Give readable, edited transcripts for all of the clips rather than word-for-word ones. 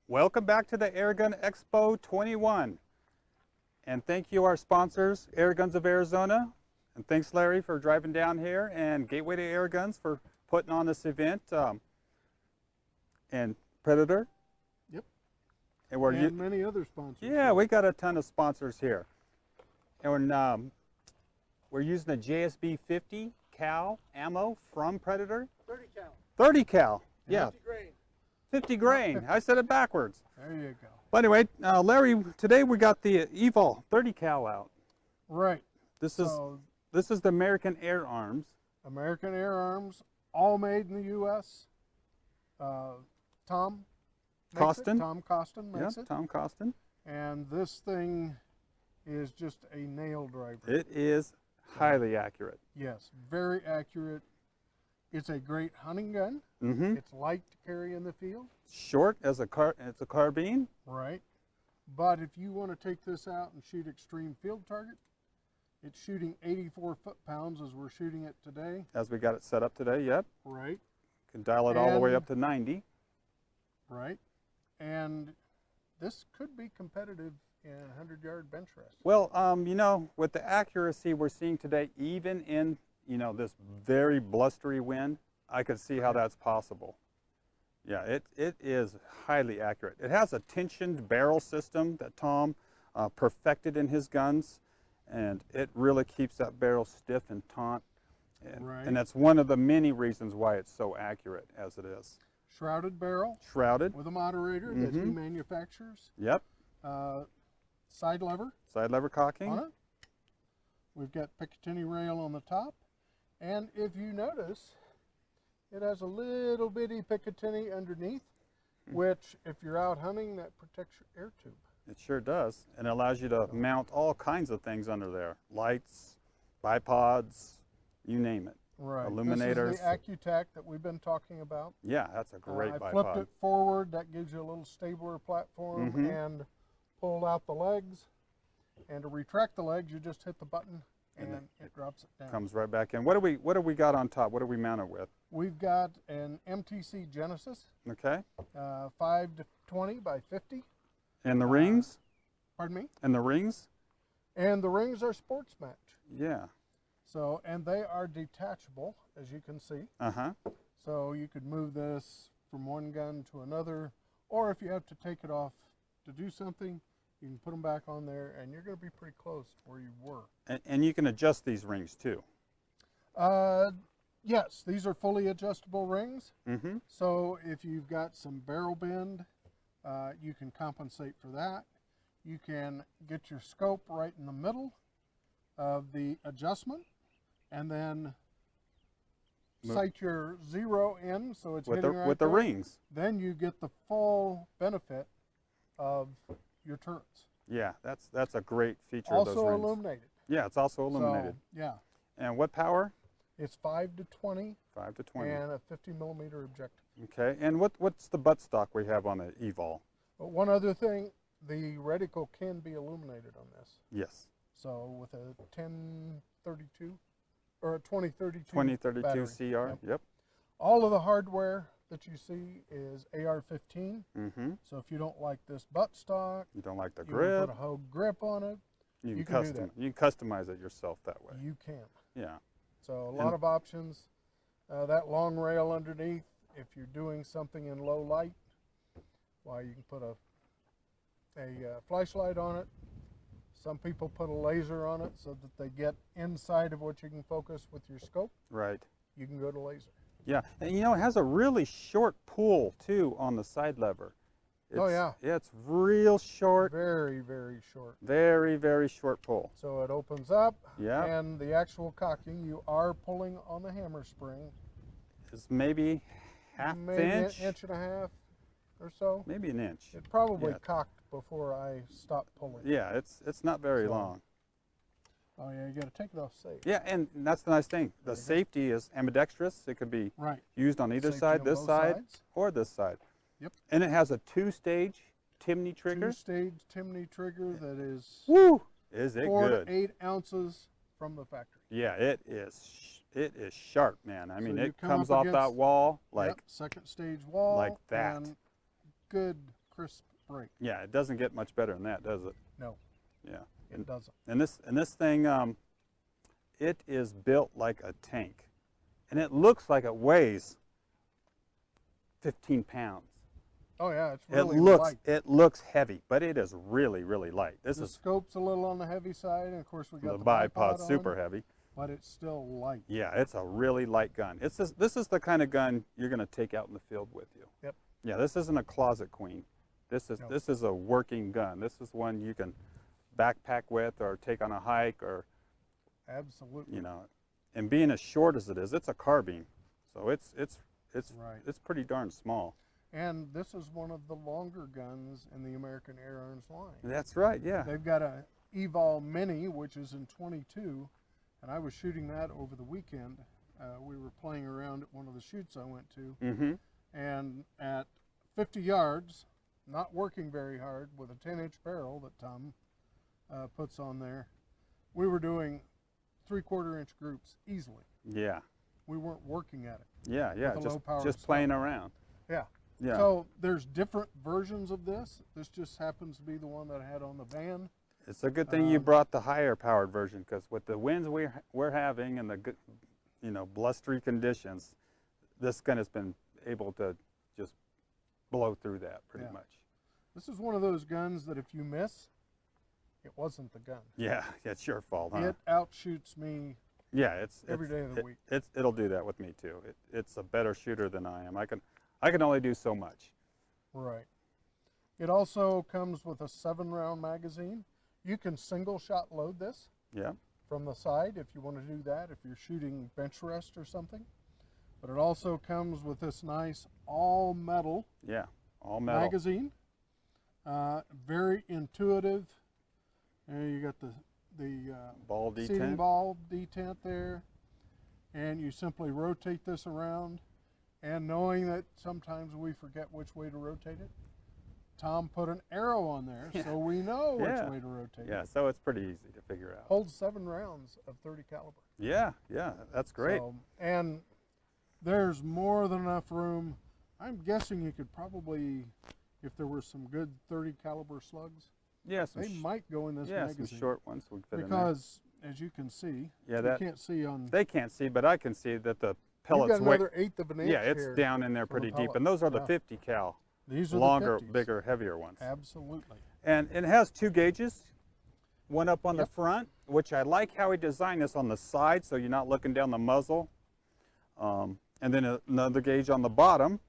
Welcome back to the Airgun Expo 21. And thank you our sponsors, Airguns of Arizona. And thanks Larry for driving down here, and Gateway to Airguns for putting on this event. And Predator. Yep. And many other sponsors. Yeah, we got a ton of sponsors here. And we're using a JSB 50 cal ammo from Predator. 30 cal. 30 cal. Yeah. 50 grain. 50 grain. I said it backwards. There you go. But anyway, Larry, today we got the EVOL 30 cal out. Right. This is the American Air Arms. American Air Arms, all made in the U.S. Tom Costin. Tom Costin makes it. Tom Costin. And this thing is just a nail driver. It is highly accurate. Yes, very accurate. It's a great hunting gun. Mm-hmm. It's light to carry in the field. Short as it's a carbine. Right. But if you want to take this out and shoot extreme field target, it's shooting 84 foot-pounds as we're shooting it today. As we got it set up today, yep. Right. Can dial it all the way up to 90. Right. And this could be competitive in 100-yard bench rest. Well, you know, with the accuracy we're seeing today, even in, you know, this very blustery wind, I could see how that's possible. Yeah, it is highly accurate. It has a tensioned barrel system that Tom perfected in his guns, and it really keeps that barrel stiff and taut. And that's one of the many reasons why it's so accurate as it is. Shrouded barrel. Shrouded. With a moderator that he manufactures. Yep. Side lever. Side lever cocking. On it. We've got Picatinny rail on the top. And if you notice, it has a little bitty Picatinny underneath, which if you're out hunting, that protects your air tube. It sure does. And it allows you to mount all kinds of things under there. Lights, bipods, you name it. Right. Illuminators. This is the AccuTac that we've been talking about. Yeah, that's a great bipod. I flipped it forward. That gives you a little stabler platform, and pulled out the legs. And to retract the legs, you just hit the button, and then it drops it down. Comes right back in. What do we got on top? What do we mount it with? We've got an MTC Genesis. Okay. 5 to 20 by 50. And the rings? Pardon me? And the rings? And the rings are sports match. Yeah. So, and they are detachable, as you can see. Uh-huh. So you could move this from one gun to another, or if you have to take it off to do something, you can put them back on there, and you're going to be pretty close to where you were. And you can adjust these rings too. Yes, these are fully adjustable rings. Mm-hmm. So if you've got some barrel bend, you can compensate for that. You can get your scope right in the middle of the adjustment, and then sight your zero in, so it's hitting right with the there. rings. Then you get the full benefit of your turrets. Yeah, that's a great feature Also of those rings. illuminated. Yeah, it's also illuminated. So, yeah. And what power? It's 5 to 20. 5 to 20. And a 50mm objective. Okay. And what's the butt stock we have on the EVOL? But one other thing, the reticle can be illuminated on this. Yes. So with a 1032 or a 2032 2032 battery. CR. Yep. All of the hardware that you see is AR-15. Mm-hmm. So if you don't like this butt stock, you don't like the you grip, can put a Hogue grip on it. You can customize it yourself that way. You can. Yeah. So a lot of options. That long rail underneath, if you're doing something in low light, well, you can put a flashlight on it. Some people put a laser on it so that they get inside of what you can focus with your scope. Right. You can go to laser. Yeah, and you know, it has a really short pull too on the side lever. Oh yeah. It's real short. Very, very short. Very, very short pull. So it opens up. Yeah. And the actual cocking, you are pulling on the hammer spring. It's maybe half maybe inch. An inch and a half or so. Maybe an inch. It probably cocked before I stopped pulling. Yeah, it's not very long. Oh yeah, you got to take it off safe. Yeah, and that's the nice thing. The safety is ambidextrous. It could be used on either side, this side or this side. Yep. And it has a 2-stage Timney trigger. 2-stage Timney trigger that is. Woo! Is it 4 good? to 8 ounces from the factory. Yeah, it is. It is sharp, man. I mean, So it comes off that wall like second stage wall. like that. And good crisp break. Yeah, it doesn't get much better than that, does it? No, Yeah. it doesn't. And this thing, it is built like a tank, and it looks like it weighs 15 pounds. Oh yeah, it's really light. It looks heavy, but it is really, really light. This The is scope's a little on the heavy side, and of course we got the the bipod, on, super heavy. but it's still light. Yeah, it's a really light gun. This is the kind of gun you're going to take out in the field with you. Yep. Yeah, this isn't a closet queen. This is a working gun. This is one you can backpack with or take on a hike, or Absolutely. you know, and being as short as it is, it's a carbine, so it's Right. it's pretty darn small. And this is one of the longer guns in the American Air Arms line. That's right. Yeah. They've got a EVOL Mini, which is in 22, and I was shooting that over the weekend. We were playing around at one of the shoots I went to, Mm-hmm. and at 50 yards, not working very hard, with a 10-inch barrel that Tom puts on there, we were doing 3/4-inch groups easily. Yeah. We weren't working at it. Yeah. Yeah. With a low power Just scope. playing around. Yeah. Yeah. So there's different versions of this. This just happens to be the one that I had on the van. It's a good thing you brought the higher powered version, because with the winds we're having and the good, blustery conditions, this gun has been able to just blow through that pretty Yeah. much. This is one of those guns that if you miss, it wasn't the gun. Yeah, it's your fault, huh? It outshoots me Yeah, every day of the week. It'll do that with me too. It's a better shooter than I am. I can only do so much. Right. It also comes with a 7-round magazine. You can single shot load this Yeah. from the side if you want to do that, if you're shooting bench rest or something. But it also comes with this nice all metal Yeah. All metal. magazine. Very intuitive. You got the Ball seating detent. ball detent there, and you simply rotate this around. And knowing that sometimes we forget which way to rotate it, Tom put an arrow on there, so we know which way to rotate Yeah, it. so it's pretty easy to figure out. Holds 7 rounds of 30 caliber. Yeah, that's great. So, and there's more than enough room. I'm guessing you could probably, if there were some good 30 caliber slugs, Yeah, they might go in this yeah, magazine. some short ones would fit in there. Because, as you can see, Yeah, you can't see on. They can't see, but I can see that the You've pellets got another 1/8 of an inch yeah, it's here down in there for the pretty deep, pellet. and those are the Yeah. 50 cal, These are longer, the 50s. bigger, heavier ones. Absolutely. And it has 2 gauges, one up on the Yep. front, which I like how he designed this on the side, so you're not looking down the muzzle. And then another gauge on the bottom,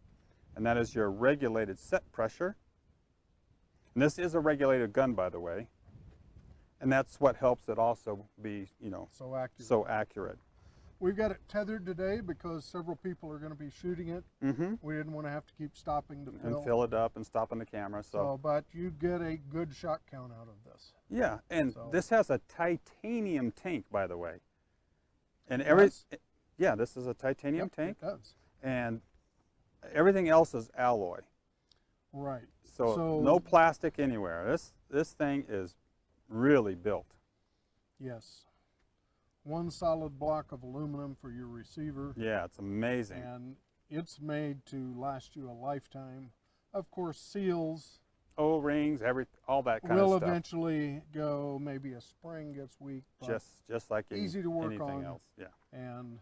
and that is your regulated set pressure. And this is a regulated gun, by the way, and that's what helps it also be, So accurate. so accurate. We've got it tethered today because several people are going to be shooting it. Mm-hmm. We didn't want to have to keep stopping to And fill it up and stop on the camera. But you get a good shot count out of this. Yeah, and So- this has a titanium tank, by the way. And does? yeah, this is a titanium Yep, tank, It does. and everything else is alloy. Right. So no plastic anywhere. This thing is really built. Yes. One solid block of aluminum for your receiver. Yeah, it's amazing. And it's made to last you a lifetime. Of course, seals O-rings, all that kind will of stuff. eventually go. Maybe a spring gets weak. But Just like easy to work anything on. else. Yeah. and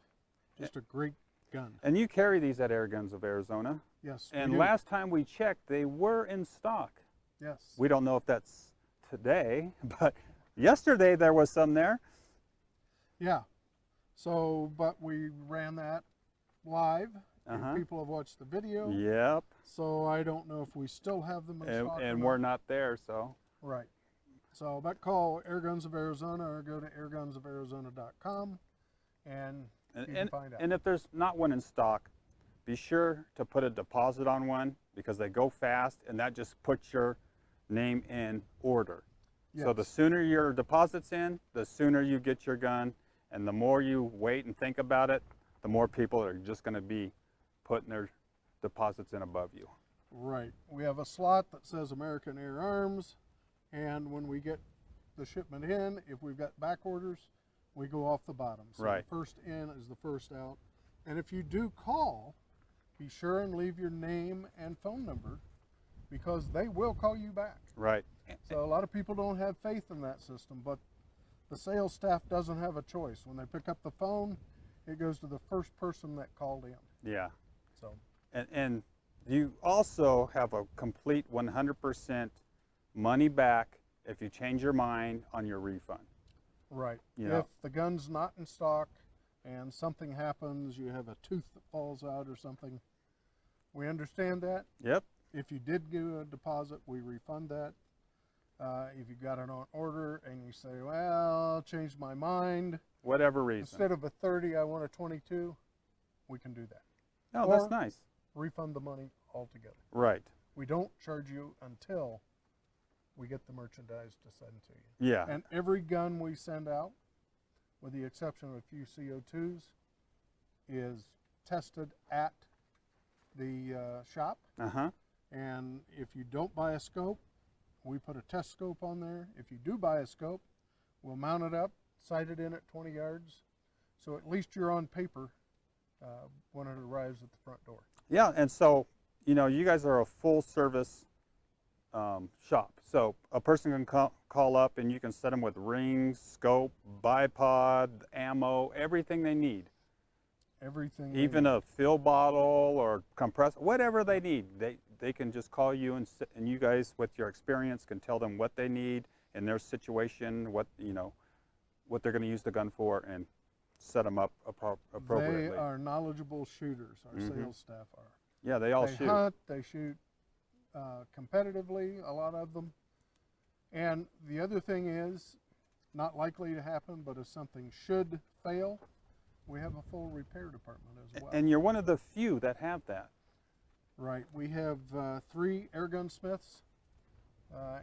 just a great gun. And you carry these at Airguns of Arizona. Yes. And we do. last time we checked, they were in stock. Yes. We don't know if that's today, but yesterday there was some there. Yeah. So, but we ran that live. and Uh-huh. People have watched the video. Yep. So I don't know if we still have them in stock. And or we're not there, so. Right. So, but call Airguns of Arizona or go to AirgunsofArizona.com and you can find out. And if there's not one in stock, be sure to put a deposit on one, because they go fast, and that just puts your name in order. So the Yes. sooner your deposit's in, the sooner you get your gun, and the more you wait and think about it, the more people are just going to be putting their deposits in above you. Right. We have a slot that says American Air Arms, and when we get the shipment in, if we've got back orders, we go off the bottom. So Right. the first in is the first out. And if you do call, be sure and leave your name and phone number, because they will call you back. Right. So a lot of people don't have faith in that system, but the sales staff doesn't have a choice. When they pick up the phone, it goes to the first person that called in. Yeah. So, And you also have a complete 100% money back if you change your mind on your refund. right. You know. If the gun's not in stock and something happens, you have a tooth that falls out or something, we understand that. Yep. If you did do a deposit, we refund that. If you got it on order and you say, well, I'll change my mind, Whatever reason. instead of a 30, I want a 22, we can do that. Oh, or- that's nice. Refund the money altogether. Right. We don't charge you until we get the merchandise to send to you. Yeah. And every gun we send out, with the exception of a few CO2s, is tested at the shop. Uh-huh. And if you don't buy a scope, we put a test scope on there. If you do buy a scope, we'll mount it up, sight it in at 20 yards, so at least you're on paper when it arrives at the front door. Yeah, and so, you know, you guys are a full service shop. So a person can call up and you can set them with rings, scope, bipod, ammo, everything they need. Everything. Even a fill bottle or compressor, whatever they need, they can just call you, and you guys, with your experience, can tell them what they need in their situation, what they're going to use the gun for, and set them up appropriately. They are knowledgeable shooters. Our sales staff are. Yeah, they all They shoot. hunt. They shoot competitively. A lot of them. And the other thing is, not likely to happen, but if something should fail, we have a full repair department as well. And you're one of the few that have that. Right. We have 3 air gunsmiths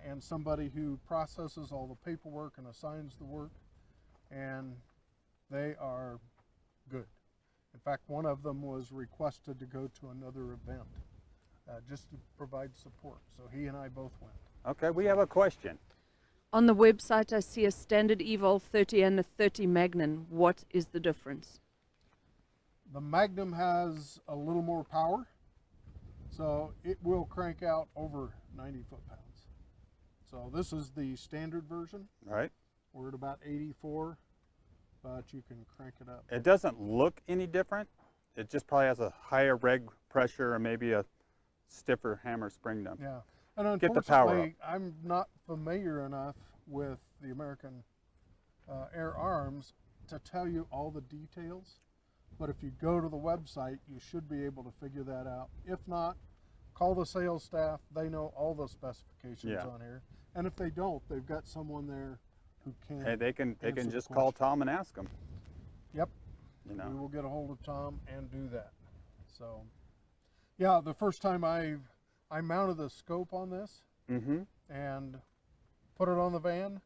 and somebody who processes all the paperwork and assigns the work, and they are good. In fact, one of them was requested to go to another event just to provide support. So he and I both went. Okay, we have a question. On the website, I see a standard EVOL 30 and a 30 Magnum. What is the difference? The Magnum has a little more power, so it will crank out over 90 foot-pounds. So this is the standard version. Right. We're at about 84, but you can crank it up. It doesn't look any different. It just probably has a higher reg pressure and maybe a stiffer hammer spring down. Yeah, and Get the power up. unfortunately, I'm not familiar enough with the American Air Arms to tell you all the details. But if you go to the website, you should be able to figure that out. If not, call the sales staff. They know all the specifications on here. And if they don't, they've got someone there who can. Hey, they can answer just the call question. Tom and ask him. Yep. You know. We will get a hold of Tom and do that. So, yeah, the first time I mounted the scope on this and put it on the van,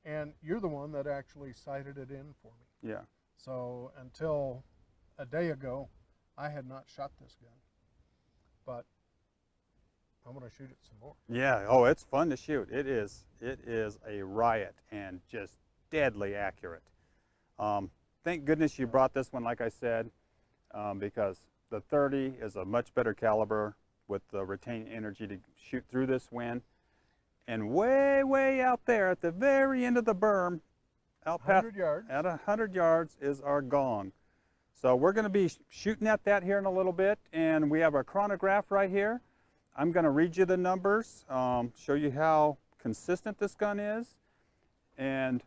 and you're the one that actually sighted it in for me. Yeah. So until a day ago, I had not shot this gun, but I'm going to shoot it some more. Yeah. Oh, it's fun to shoot. It is a riot and just deadly accurate. Thank goodness you brought this one, like I said, because the 30 is a much better caliber with the retained energy to shoot through this wind. And way, way out there at the very end of the berm, out past 100 yards. at 100 yards is our gong. So we're going to be shooting at that here in a little bit, and we have our chronograph right here. I'm going to read you the numbers, show you how consistent this gun is, and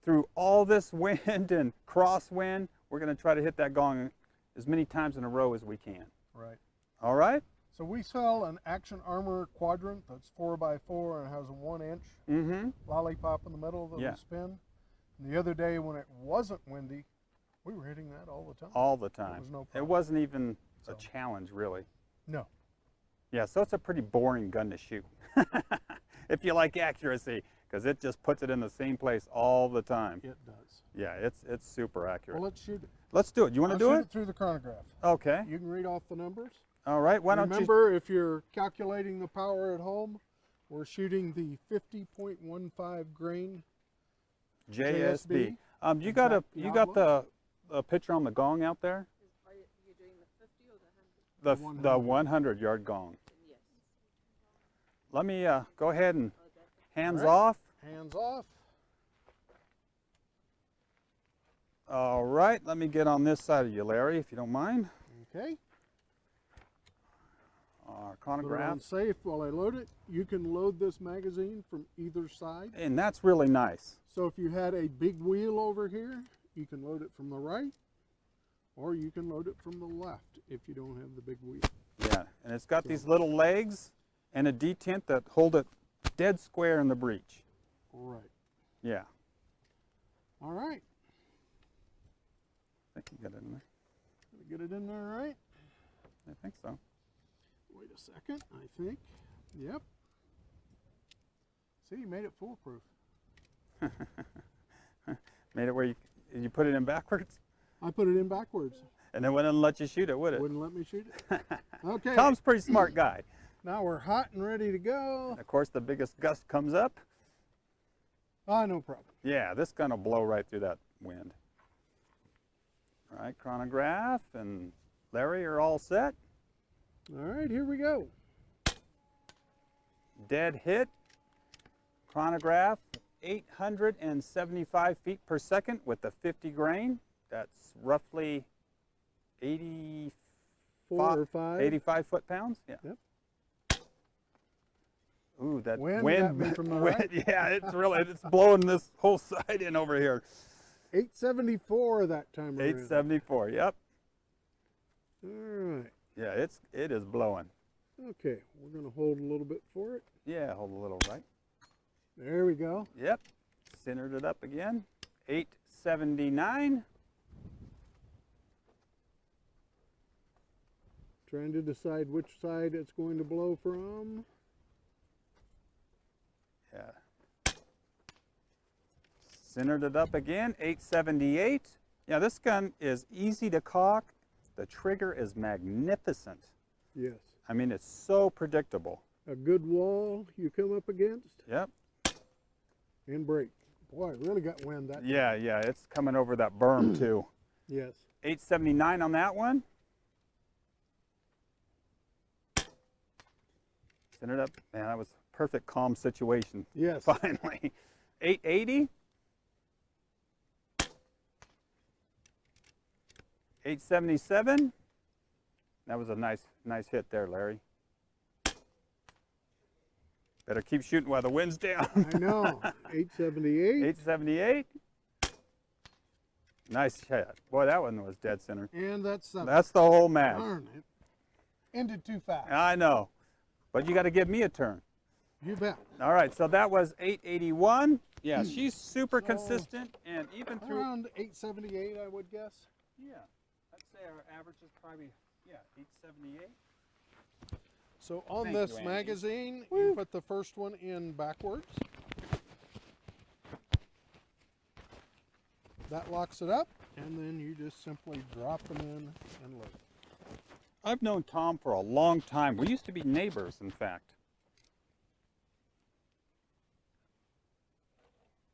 through all this wind and crosswind, we're going to try to hit that gong as many times in a row as we can. Right. All right? So we sell an Action Armor quadrant that's 4x4 and has a 1-inch lollipop in the middle that will spin. And the other day when it wasn't windy, we were hitting that all the time. All the time. It was no It problem. wasn't even a challenge, really. No. Yeah, so it's a pretty boring gun to shoot if you like accuracy, because it just puts it in the same place all the time. It does. Yeah, it's super accurate. Well, let's shoot it. Let's do it. You want to do I'll it? shoot it through the chronograph. Okay. You can read off the numbers. All right. Why don't you? Remember, if you're calculating the power at home, we're shooting the 50.15 grain JSB. You Is got that you the got the picture on the gong out there? Are you doing the 50 or the 100? The 100-yard gong. Yes. let me go ahead and hands All right. off. Hands off. All right, let me get on this side of you, Larry, if you don't mind. Okay. Our Put it chronograph. on safe while I load it. You can load this magazine from either side. And that's really nice. So if you had a big wheel over here, you can load it from the right, or you can load it from the left if you don't have the big wheel. Yeah, and it's got these little legs and a detent that hold it dead square in the breech. Right. Yeah. All right. I think you got it in there. Did I get it in there right? I think so. Wait a second, I think. Yep. See, you made it foolproof. Made it where you put it in backwards, I put it in backwards. and it wouldn't let you shoot it, would it? Wouldn't let me shoot it. Okay. Tom's a pretty smart guy. Now we're hot and ready to go. Of course, the biggest gust comes up. Ah, no problem. Yeah, this gun will blow right through that wind. All right, chronograph and Larry are all set. All right, here we go. Dead hit. Chronograph, 875 feet per second with a 50 grain. That's roughly 85 4 or 5. 85 foot-pounds. Yeah. Yep. Ooh, that Wind wind, got me from the right. yeah, it's blowing this whole side in over here. 874 that time around. 874. Yep. All right. Yeah, it is blowing. Okay, we're going to hold a little bit for it. Yeah, hold a little right. There we go. Yep. Centered it up again. 879. Trying to decide which side it's going to blow from. Yeah. Centered it up again. 878. Yeah, this gun is easy to cock. The trigger is magnificent. Yes. I mean, it's so predictable. A good wall you come up against Yep. and break. Boy, I really got wind that time. Yeah, it's coming over that berm too. Yes. 879 on that one. Centered up. Man, that was a perfect calm situation. Yes. Finally. 880. 877. That was a nice hit there, Larry. Better keep shooting while the wind's down. I know. 878. 878. Nice shot. Boy, that one was dead center. And that's 7. That's the whole match. Darn it. Ended too fast. I know. But you got to give me a turn. You bet. All right, so that was 881. Yeah, she's super consistent, and even through. Around 878, I would guess. Yeah, I'd say our average is probably 878. So on Thank this you, Andy. magazine, you put the first one in backwards. That locks it up, and then you just simply drop them in and load. I've known Tom for a long time. We used to be neighbors, in fact.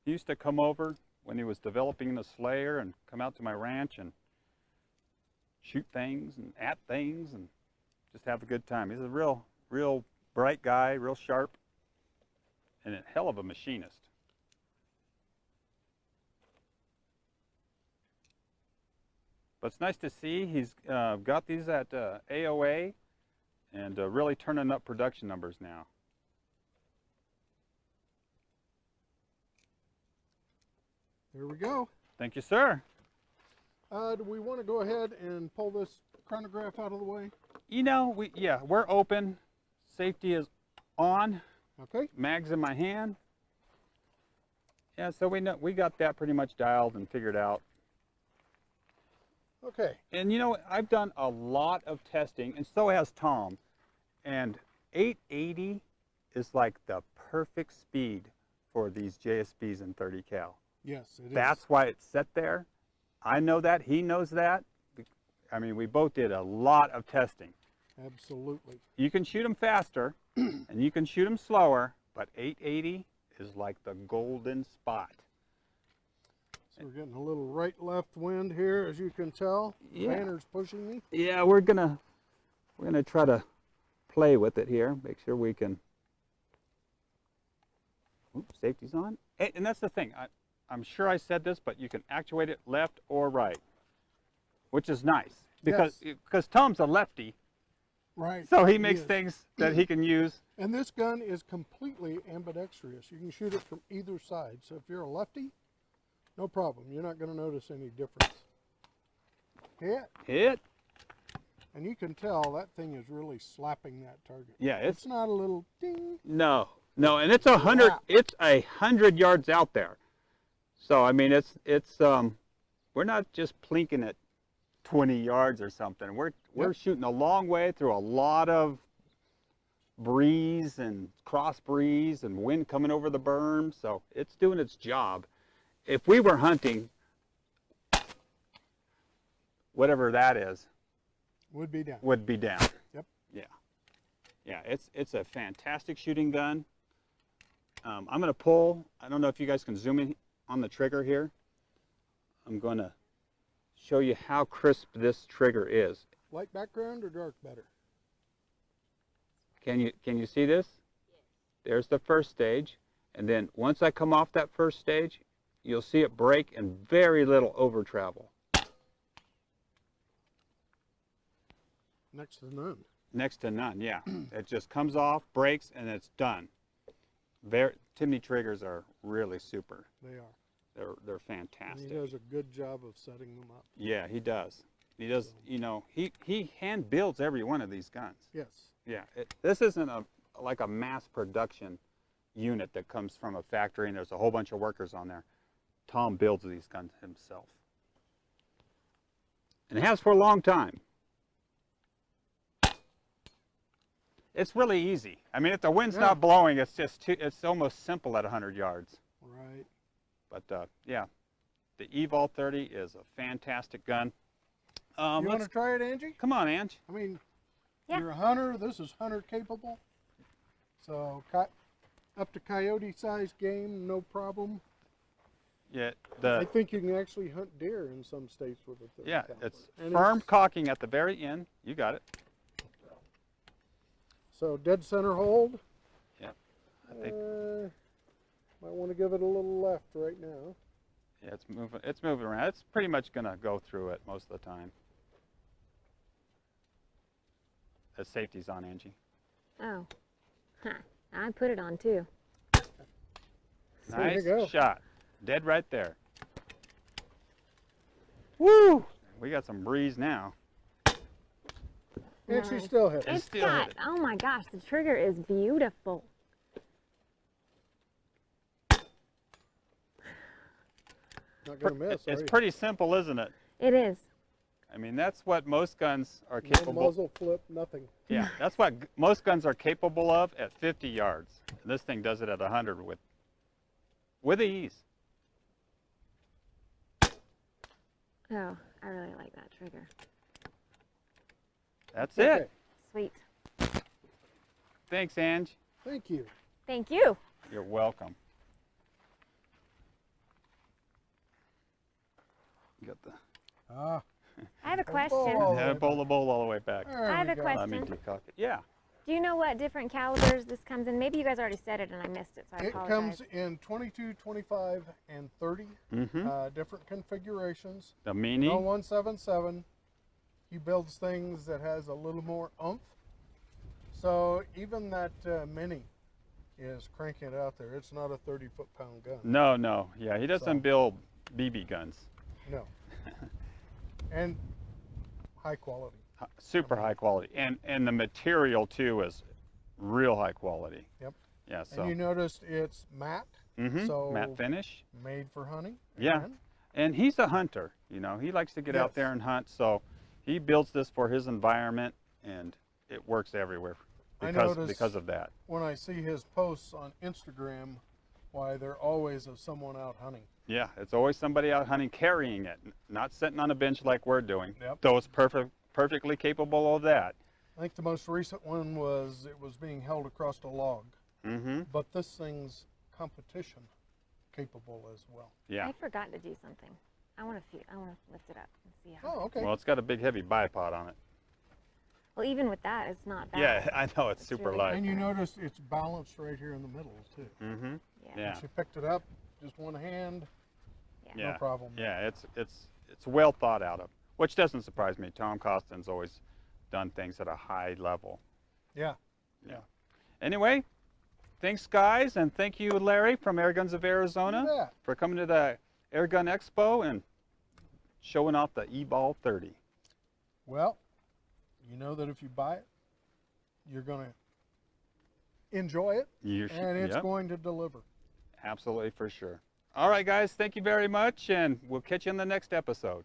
He used to come over when he was developing the Slayer and come out to my ranch and shoot things and at things and just have a good time. He's a real bright guy, real sharp, and a hell of a machinist. But it's nice to see he's got these at AOA and really turning up production numbers now. There we go. Thank you, sir. Do we want to go ahead and pull this chronograph out of the way? You know, we're open. Safety is on. Okay. Mag's in my hand. Yeah, so we got that pretty much dialed and figured out. Okay. And you know, I've done a lot of testing, and so has Tom. And 880 is like the perfect speed for these JSBs in 30 cal. Yes, it is. That's why it's set there. I know that. He knows that. I mean, we both did a lot of testing. Absolutely. You can shoot them faster, and you can shoot them slower, but 880 is like the golden spot. So we're getting a little right-left wind here, as you can tell. Yeah. Banner's pushing me. Yeah, we're gonna try to play with it here. Make sure we can Oops, safety's on. And that's the thing. I'm sure I said this, but you can actuate it left or right, which is nice because Tom's a lefty. Right. So he makes is. things that he can use. And this gun is completely ambidextrous. You can shoot it from either side. So if you're a lefty, no problem. You're not going to notice any difference. Hit. Hit. And you can tell that thing is really slapping that target. Yeah, it's not a little ding. No, and it's 100. It's 100 yards out there. So I mean, it's we're not just plinking at 20 yards or something. We're shooting a long way through a lot of breeze and cross breeze and wind coming over the berm. So it's doing its job. If we were hunting, whatever that is, would be down. Would be down. Yep. Yeah. It's a fantastic shooting gun. I'm going to pull. I don't know if you guys can zoom in on the trigger here. I'm going to show you how crisp this trigger is. Light background or dark better? Can you see this? Yes. There's the first stage, and then once I come off that first stage, you'll see it break and very little over travel. Next to none. Next to none, yeah. It just comes off, breaks, and it's done. Timney triggers are really super. They are. They're fantastic. And he does a good job of setting them up. Yeah, he does. He does. You know, he hand builds every one of these guns. Yes. Yeah. This isn't like a mass production unit that comes from a factory and there's a whole bunch of workers on there. Tom builds these guns himself, and has for a long time. It's really easy. I mean, if the wind's not blowing, it's almost simple at 100 yards. Right. But yeah, the EVOL 30 is a fantastic gun. You want to try it, Angie? Come on, Ange. I mean, you're a hunter. This is hunter capable. So up to coyote size game, no problem. Yeah. I think you can actually hunt deer in some states with a 30 caliber. It's firm cocking at the very end. You got it. So dead center hold. Yeah. I think might want to give it a little left right now. Yeah, it's moving around. It's pretty much gonna go through it most of the time. The safety's on, Angie. Oh. Huh. I put it on too. Nice shot. Dead right there. Woo! We got some breeze now. And she still hit it. It's got, oh my gosh, the trigger is beautiful. Not gonna miss. It's pretty simple, isn't it? It is. I mean, that's what most guns are capable. No muzzle flip, nothing. Yeah, that's what most guns are capable of at 50 yards. And this thing does it at 100 with ease. Oh, I really like that trigger. That's it. Sweet. Thanks, Ange. Thank you. Thank you. You're welcome. You got the. I have a question. Yeah, pull the bowl all the way back. I have a Let me question. decock it. Yeah. Do you know what different calibers this comes in? Maybe you guys already said it and I missed it, so I It apologize. comes in 22, 25, and 30 different configurations. The Mini. 177. He builds things that has a little more oomph. So even that Mini is cranking it out there. It's not a 30-foot-pound gun. No. Yeah, he doesn't build BB guns. No. And high quality. Super high quality. And the material, too, is real high quality. Yep. Yeah, so. And you noticed it's matte. So matte finish. Made for hunting. Yeah. Again. And he's a hunter. You know, he likes to get out there and hunt. So he builds this for his environment, and it works everywhere because of that. When I see his posts on Instagram, why they're always of someone out hunting. Yeah, it's always somebody out hunting carrying it, not sitting on a bench like we're doing. Yep. Though it's perfectly capable of that. I think the most recent one was it was being held across a log. But this thing's competition capable as well. Yeah. I forgot to do something. I want to lift it up and see how. Oh, okay. Well, it's got a big heavy bipod on it. Well, even with that, it's not bad. Yeah, I know it's super really light. And you notice it's balanced right here in the middle too. Mm-hmm. Yeah. She picked it up, just one hand, Yeah. no problem. Yeah, it's well thought out of, which doesn't surprise me. Tom Costin's always done things at a high level. Yeah. Yeah. Anyway, thanks guys, and thank you Larry from Airguns of Arizona You bet. for coming to the Airgun Expo and showing off the EVOL 30. Well, you know that if you buy it, you're going to enjoy it, and it's Yep, going to deliver. absolutely for sure. All right guys, thank you very much, and we'll catch you in the next episode.